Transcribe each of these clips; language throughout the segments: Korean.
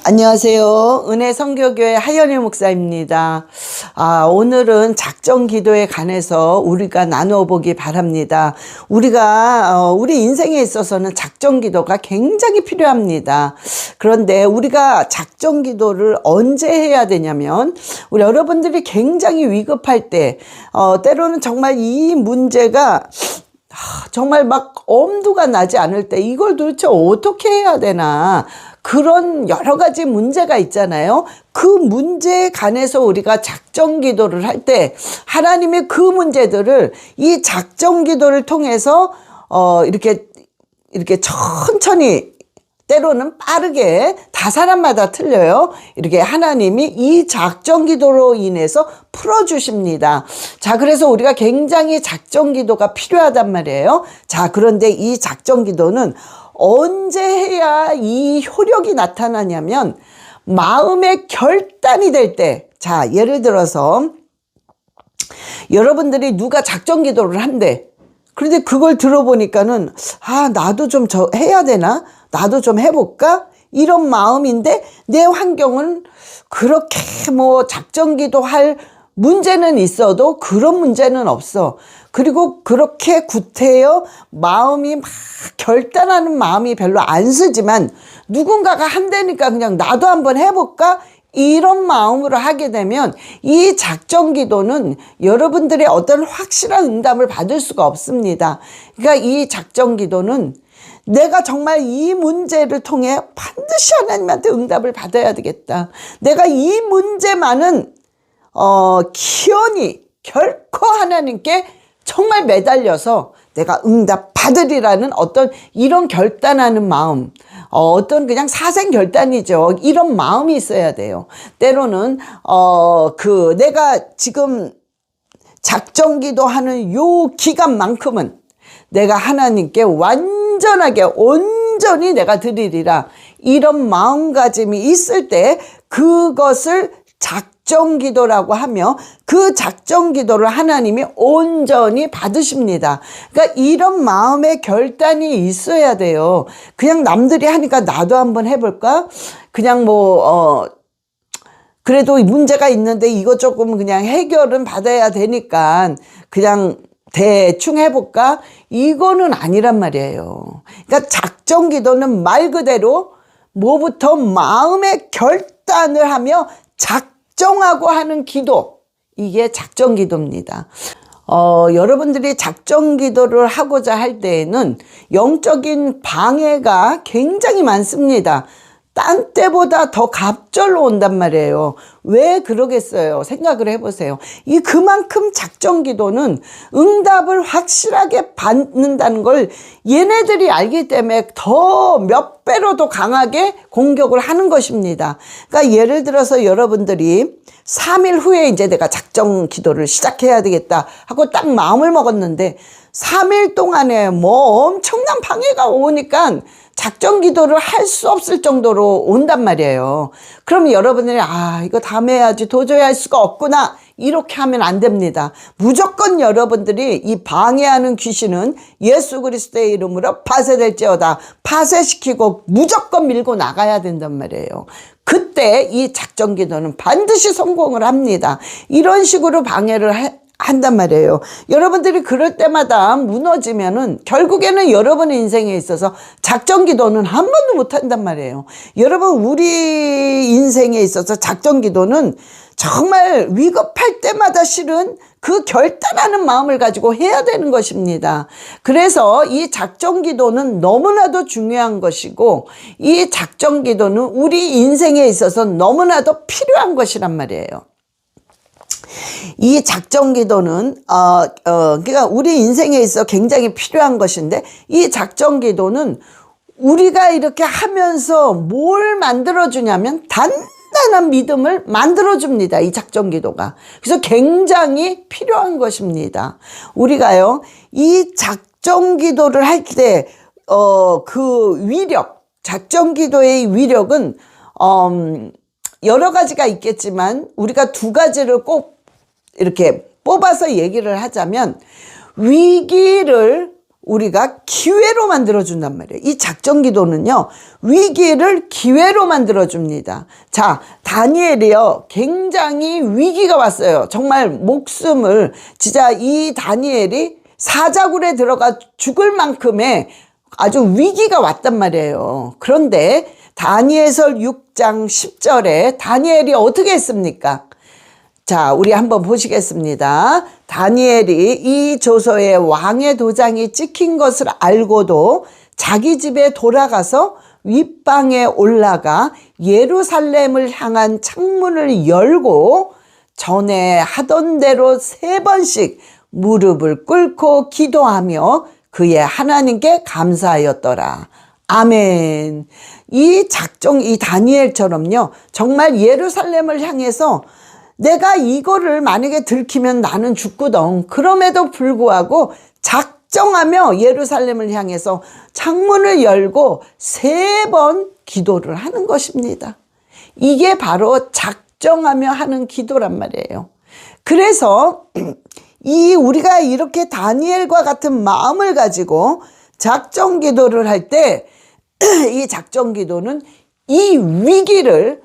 안녕하세요. 은혜 선교교회 하연일 목사입니다. 오늘은 작정 기도에 관해서 우리가 나누어 보기 바랍니다. 우리 인생에 있어서는 작정 기도가 굉장히 필요합니다. 그런데 우리가 작정 기도를 언제 해야 되냐면, 우리 여러분들이 굉장히 위급할 때, 때로는 정말 이 문제가 정말 막 엄두가 나지 않을 때 이걸 도대체 어떻게 해야 되나, 그런 여러 가지 문제가 있잖아요. 그 문제에 관해서 우리가 작정 기도를 할 때 하나님의 그 문제들을 이 작정 기도를 통해서 이렇게 천천히, 때로는 빠르게, 다 사람마다 틀려요. 이렇게 하나님이 이 작정 기도로 인해서 풀어주십니다. 자, 그래서 우리가 굉장히 작정 기도가 필요하단 말이에요. 자, 그런데 이 작정 기도는 언제 해야 이 효력이 나타나냐면, 마음의 결단이 될 때. 자, 예를 들어서 여러분들이 누가 작정 기도를 한대. 그런데 그걸 들어보니까는 나도 좀 해야 되나? 나도 좀 해볼까? 이런 마음인데 내 환경은 그렇게 작정 기도할 문제는 있어도 그런 문제는 없어. 그리고 그렇게 구태여 마음이 막 결단하는 마음이 별로 안 쓰지만, 누군가가 한다니까 그냥 나도 한번 해볼까? 이런 마음으로 하게 되면 이 작정 기도는 여러분들의 어떤 확실한 응답을 받을 수가 없습니다. 그러니까 이 작정 기도는 내가 정말 이 문제를 통해 반드시 하나님한테 응답을 받아야 되겠다. 내가 이 문제만은 기원히 결코 하나님께 정말 매달려서 내가 응답 받으리라는 어떤 이런 결단하는 마음, 어떤 그냥 사생 결단이죠. 이런 마음이 있어야 돼요. 때로는 내가 지금 작정 기도하는 요 기간만큼은 내가 하나님께 완전하게 온전히 내가 드리리라, 이런 마음가짐이 있을 때 그것을 작정 기도라고 하며, 그 작정 기도를 하나님이 온전히 받으십니다. 그러니까 이런 마음의 결단이 있어야 돼요. 그냥 남들이 하니까 나도 한번 해볼까? 그냥 그래도 문제가 있는데 이거 조금 그냥 해결은 받아야 되니까 그냥 대충 해볼까? 이거는 아니란 말이에요. 그러니까 작정 기도는 말 그대로 뭐부터 마음의 결단을 하며 작정하고 하는 기도, 이게 작정 기도입니다. 여러분들이 작정 기도를 하고자 할 때에는 영적인 방해가 굉장히 많습니다. 딴 때보다 더 갑절로 온단 말이에요. 왜 그러겠어요? 생각을 해보세요. 그만큼 작정 기도는 응답을 확실하게 받는다는 걸 얘네들이 알기 때문에 더 몇 배로 더 강하게 공격을 하는 것입니다. 그러니까 예를 들어서 여러분들이 3일 후에 이제 내가 작정 기도를 시작해야 되겠다 하고 딱 마음을 먹었는데 3일 동안에 엄청난 방해가 오니까 작정 기도를 할 수 없을 정도로 온단 말이에요. 그럼 여러분들이 이거 다음에 해야지, 도저히 할 수가 없구나, 이렇게 하면 안 됩니다. 무조건 여러분들이 이 방해하는 귀신은 예수 그리스도의 이름으로 파쇄될지어다, 파쇄시키고 무조건 밀고 나가야 된단 말이에요. 그때 이 작정 기도는 반드시 성공을 합니다. 이런 식으로 방해를 한단 말이에요. 여러분들이 그럴 때마다 무너지면은 결국에는 여러분의 인생에 있어서 작정 기도는 한 번도 못 한단 말이에요. 여러분, 우리 인생에 있어서 작정 기도는 정말 위급할 때마다 실은 그 결단하는 마음을 가지고 해야 되는 것입니다. 그래서 이 작정 기도는 너무나도 중요한 것이고, 이 작정 기도는 우리 인생에 있어서 너무나도 필요한 것이란 말이에요. 이 작정 기도는 그러니까 우리 인생에 있어 굉장히 필요한 것인데, 이 작정 기도는 우리가 이렇게 하면서 뭘 만들어주냐면 단단한 믿음을 만들어줍니다. 이 작정 기도가. 그래서 굉장히 필요한 것입니다. 우리가요, 이 작정 기도를 할 때 그 위력, 작정 기도의 위력은 여러 가지가 있겠지만 우리가 두 가지를 꼭 이렇게 뽑아서 얘기를 하자면, 위기를 우리가 기회로 만들어준단 말이에요. 이 작정기도는요, 위기를 기회로 만들어줍니다. 자, 다니엘이요, 굉장히 위기가 왔어요. 정말 목숨을, 진짜 이 다니엘이 사자굴에 들어가 죽을 만큼의 아주 위기가 왔단 말이에요. 그런데 다니엘서 6장 10절에 다니엘이 어떻게 했습니까? 자, 우리 한번 보시겠습니다. 다니엘이 이 조서에 왕의 도장이 찍힌 것을 알고도 자기 집에 돌아가서 윗방에 올라가 예루살렘을 향한 창문을 열고 전에 하던 대로 3번씩 무릎을 꿇고 기도하며 그의 하나님께 감사하였더라. 아멘. 이 다니엘처럼요, 정말 예루살렘을 향해서 내가 이거를 만약에 들키면 나는 죽거든. 그럼에도 불구하고 작정하며 예루살렘을 향해서 창문을 열고 3번 기도를 하는 것입니다. 이게 바로 작정하며 하는 기도란 말이에요. 그래서 우리가 이렇게 다니엘과 같은 마음을 가지고 작정 기도를 할 때 이 작정 기도는 이 위기를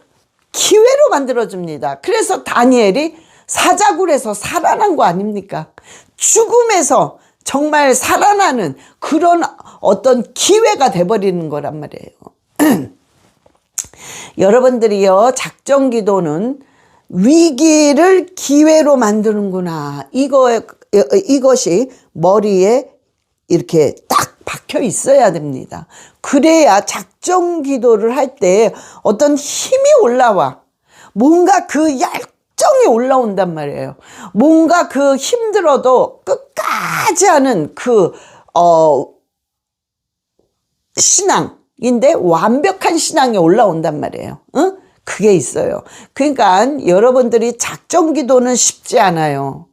기회로 만들어줍니다. 그래서 다니엘이 사자굴에서 살아난 거 아닙니까? 죽음에서 정말 살아나는 그런 어떤 기회가 돼버리는 거란 말이에요. 여러분들이요, 작정 기도는 위기를 기회로 만드는구나. 이것이 머리에 이렇게 딱 박혀 있어야 됩니다. 그래야 작정 기도를 할 때 어떤 힘이 올라와. 뭔가 그 열정이 올라온단 말이에요. 뭔가 그 힘들어도 끝까지 하는 신앙인데 완벽한 신앙이 올라온단 말이에요. 응? 그게 있어요. 그러니까 여러분들이 작정 기도는 쉽지 않아요.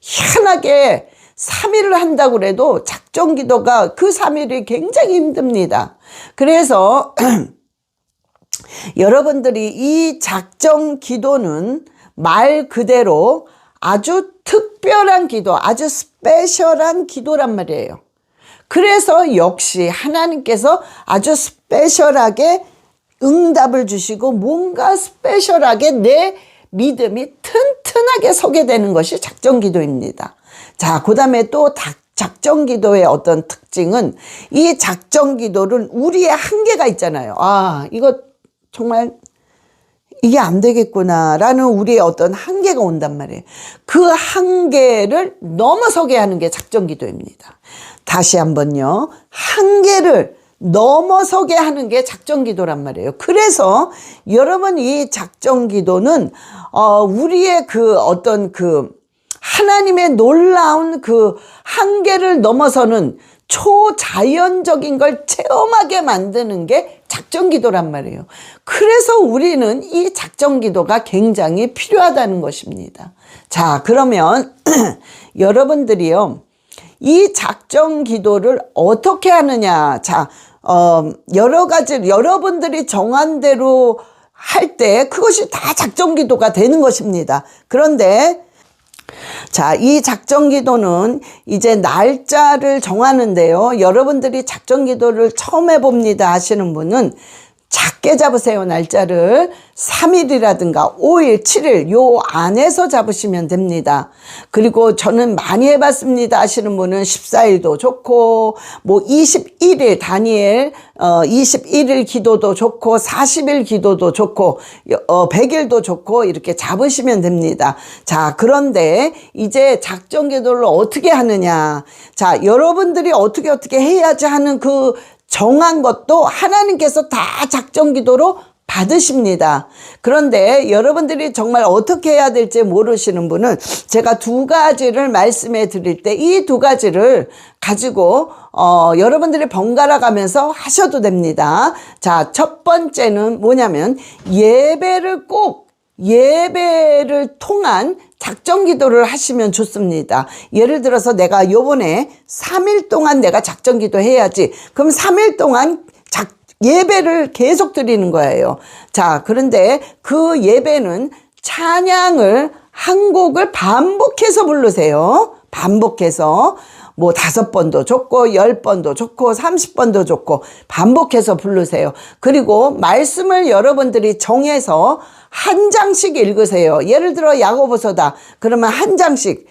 희한하게 3일을 한다고 그래도 작정 기도가 그 3일이 굉장히 힘듭니다. 그래서 여러분들이 이 작정 기도는 말 그대로 아주 특별한 기도, 아주 스페셜한 기도란 말이에요. 그래서 역시 하나님께서 아주 스페셜하게 응답을 주시고 뭔가 스페셜하게 내 믿음이 튼튼하게 서게 되는 것이 작정 기도입니다. 자, 그 다음에 또 작정 기도의 어떤 특징은 이 작정 기도는 우리의 한계가 있잖아요. 아, 이거 정말 이게 안 되겠구나 라는 우리의 어떤 한계가 온단 말이에요. 그 한계를 넘어서게 하는 게 작정 기도입니다. 다시 한번요. 한계를 넘어서게 하는 게 작정 기도란 말이에요. 그래서 여러분 이 작정 기도는 우리의 하나님의 놀라운 그 한계를 넘어서는 초자연적인 걸 체험하게 만드는 게 작정 기도란 말이에요. 그래서 우리는 이 작정 기도가 굉장히 필요하다는 것입니다. 자, 그러면 여러분들이요, 이 작정 기도를 어떻게 하느냐. 자, 여러 가지 여러분들이 정한 대로 할 때 그것이 다 작정 기도가 되는 것입니다. 그런데 자, 이 작정 기도는 이제 날짜를 정하는데요. 여러분들이 작정 기도를 처음 해봅니다 하시는 분은 작게 잡으세요. 날짜를 3일이라든가 5일, 7일 요 안에서 잡으시면 됩니다. 그리고 저는 많이 해봤습니다 하시는 분은 14일도 좋고 뭐 21일 다니엘 21일 기도도 좋고 40일 기도도 좋고 100일도 좋고 이렇게 잡으시면 됩니다. 자, 그런데 이제 작정 기도를 어떻게 하느냐. 자, 여러분들이 어떻게 해야지 하는 그 정한 것도 하나님께서 다 작정 기도로 받으십니다. 그런데 여러분들이 정말 어떻게 해야 될지 모르시는 분은 제가 2가지를 말씀해 드릴 때 이 2가지를 가지고 여러분들이 번갈아 가면서 하셔도 됩니다. 자, 첫 번째는 뭐냐면 예배를 통한 작정 기도를 하시면 좋습니다. 예를 들어서 내가 요번에 3일 동안 내가 작정 기도 해야지. 그럼 3일 동안 예배를 계속 드리는 거예요. 자, 그런데 그 예배는 찬양을 한 곡을 반복해서 부르세요. 반복해서 뭐 5번도 좋고 10번도 좋고 30번도 좋고 반복해서 부르세요. 그리고 말씀을 여러분들이 정해서 한 장씩 읽으세요. 예를 들어 야고보서다. 그러면 한 장씩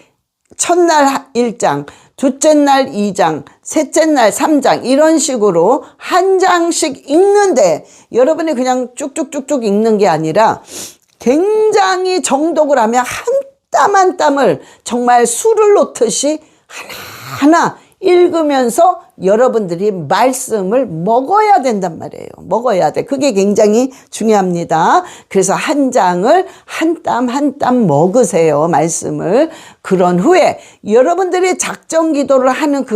첫날 1장, 둘째 날 2장, 셋째 날 3장 이런 식으로 한 장씩 읽는데 여러분이 그냥 쭉쭉쭉쭉 읽는 게 아니라 굉장히 정독을 하면 한 땀 한 땀을 정말 술을 놓듯이 하나하나 읽으면서 여러분들이 말씀을 먹어야 된단 말이에요. 먹어야 돼. 그게 굉장히 중요합니다. 그래서 한 장을 한 땀 한 땀 먹으세요. 말씀을. 그런 후에 여러분들이 작정 기도를 하는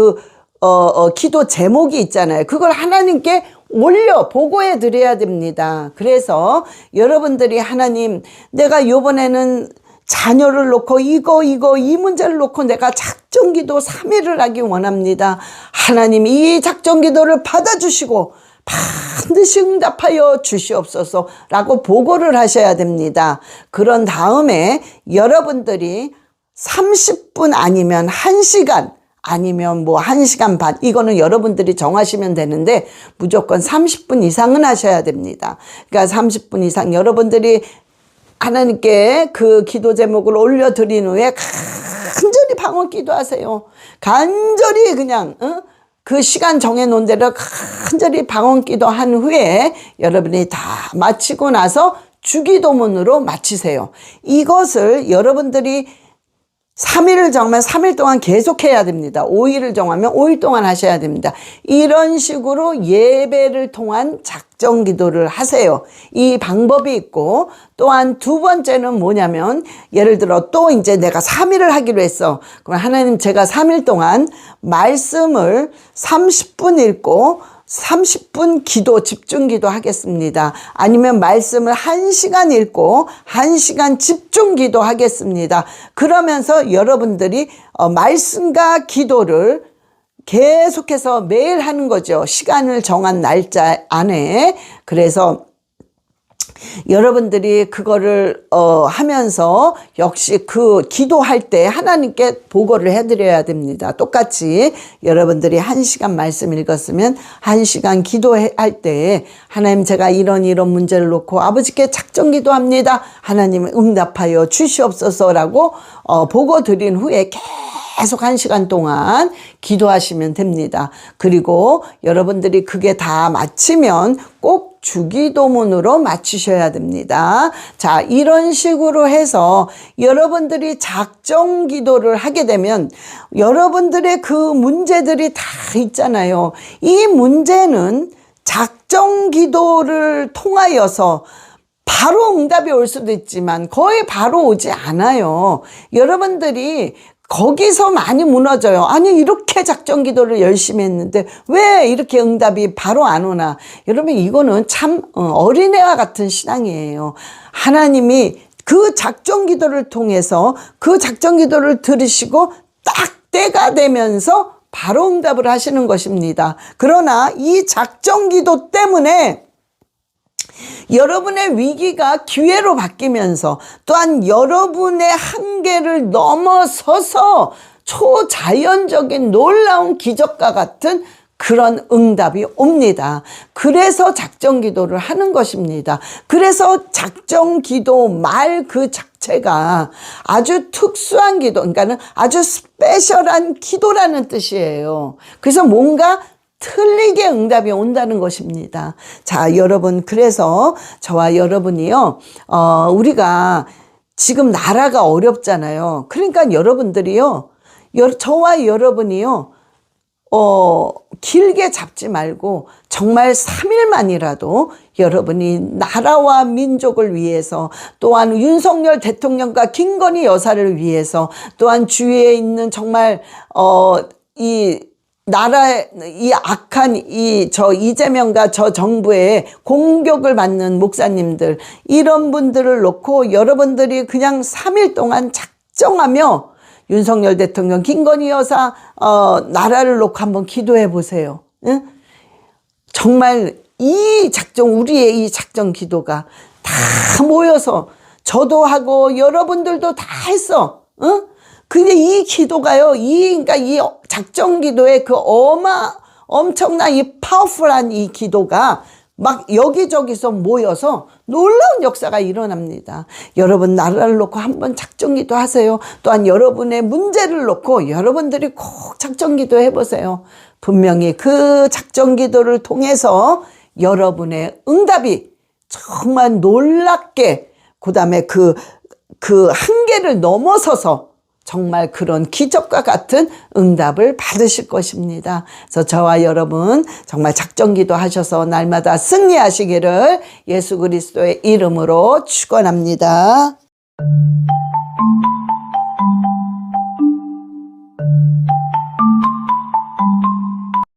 기도 제목이 있잖아요. 그걸 하나님께 올려 보고해 드려야 됩니다. 그래서 여러분들이 하나님, 내가 요번에는 자녀를 놓고 이 문제를 놓고 내가 작정기도 3일을 하기 원합니다. 하나님 이 작정기도를 받아주시고 반드시 응답하여 주시옵소서 라고 보고를 하셔야 됩니다. 그런 다음에 여러분들이 30분 아니면 1시간 아니면 뭐 1시간 반 이거는 여러분들이 정하시면 되는데 무조건 30분 이상은 하셔야 됩니다. 그러니까 30분 이상 여러분들이 하나님께 그 기도 제목을 올려드린 후에 간절히 방언 기도하세요. 간절히 그냥 그 시간 정해놓은 대로 간절히 방언 기도한 후에 여러분이 다 마치고 나서 주기도문으로 마치세요. 이것을 여러분들이 3일을 정하면 3일 동안 계속해야 됩니다. 5일을 정하면 5일 동안 하셔야 됩니다. 이런 식으로 예배를 통한 작정 기도를 하세요. 이 방법이 있고 또한 두 번째는 뭐냐면 예를 들어 또 이제 내가 3일을 하기로 했어. 그럼 하나님 제가 3일 동안 말씀을 30분 읽고 30분 기도, 집중 기도 하겠습니다. 아니면 말씀을 1시간 읽고 1시간 집중 기도 하겠습니다. 그러면서 여러분들이 말씀과 기도를 계속해서 매일 하는 거죠. 시간을 정한 날짜 안에. 그래서 여러분들이 그거를 하면서 역시 그 기도할 때 하나님께 보고를 해드려야 됩니다. 똑같이 여러분들이 1시간 말씀 읽었으면 1시간 기도할 때 하나님 제가 이런 문제를 놓고 아버지께 작정 기도합니다. 하나님 응답하여 주시옵소서라고 보고 드린 후에 계속 1시간 동안 기도하시면 됩니다. 그리고 여러분들이 그게 다 마치면 꼭 주기도문으로 마치셔야 됩니다. 자, 이런 식으로 해서 여러분들이 작정 기도를 하게 되면 여러분들의 그 문제들이 다 있잖아요. 이 문제는 작정 기도를 통하여서 바로 응답이 올 수도 있지만 거의 바로 오지 않아요. 여러분들이 거기서 많이 무너져요. 아니 이렇게 작정 기도를 열심히 했는데 왜 이렇게 응답이 바로 안 오나. 여러분 이거는 참 어린애와 같은 신앙이에요. 하나님이 그 작정 기도를 통해서 그 작정 기도를 들으시고 딱 때가 되면서 바로 응답을 하시는 것입니다. 그러나 이 작정 기도 때문에 여러분의 위기가 기회로 바뀌면서 또한 여러분의 한계를 넘어서서 초자연적인 놀라운 기적과 같은 그런 응답이 옵니다. 그래서 작정 기도를 하는 것입니다. 그래서 작정 기도 말 그 자체가 아주 특수한 기도, 그러니까는 아주 스페셜한 기도라는 뜻이에요. 그래서 뭔가 틀리게 응답이 온다는 것입니다. 자, 여러분, 그래서 저와 여러분이요, 우리가 지금 나라가 어렵잖아요. 그러니까 여러분들이요, 저와 여러분이요, 길게 잡지 말고 정말 3일만이라도 여러분이 나라와 민족을 위해서 또한 윤석열 대통령과 김건희 여사를 위해서 또한 주위에 있는 정말 나라의 이 악한 이재명과 저 정부의 공격을 받는 목사님들 이런 분들을 놓고 여러분들이 그냥 3일 동안 작정하며 윤석열 대통령, 김건희 여사 나라를 놓고 한번 기도해 보세요. 응? 정말 우리의 이 작정 기도가 다 모여서 저도 하고 여러분들도 다 했어. 응? 근데 이 기도가요, 그러니까 이 작정 기도의 그 엄청난 이 파워풀한 이 기도가 막 여기저기서 모여서 놀라운 역사가 일어납니다. 여러분 나라를 놓고 한번 작정기도 하세요. 또한 여러분의 문제를 놓고 여러분들이 꼭 작정기도 해보세요. 분명히 그 작정기도를 통해서 여러분의 응답이 정말 놀랍게 그 다음에 그 한계를 넘어서서 정말 그런 기적과 같은 응답을 받으실 것입니다. 그래서 저와 여러분 정말 작정기도 하셔서 날마다 승리하시기를 예수 그리스도의 이름으로 축원합니다.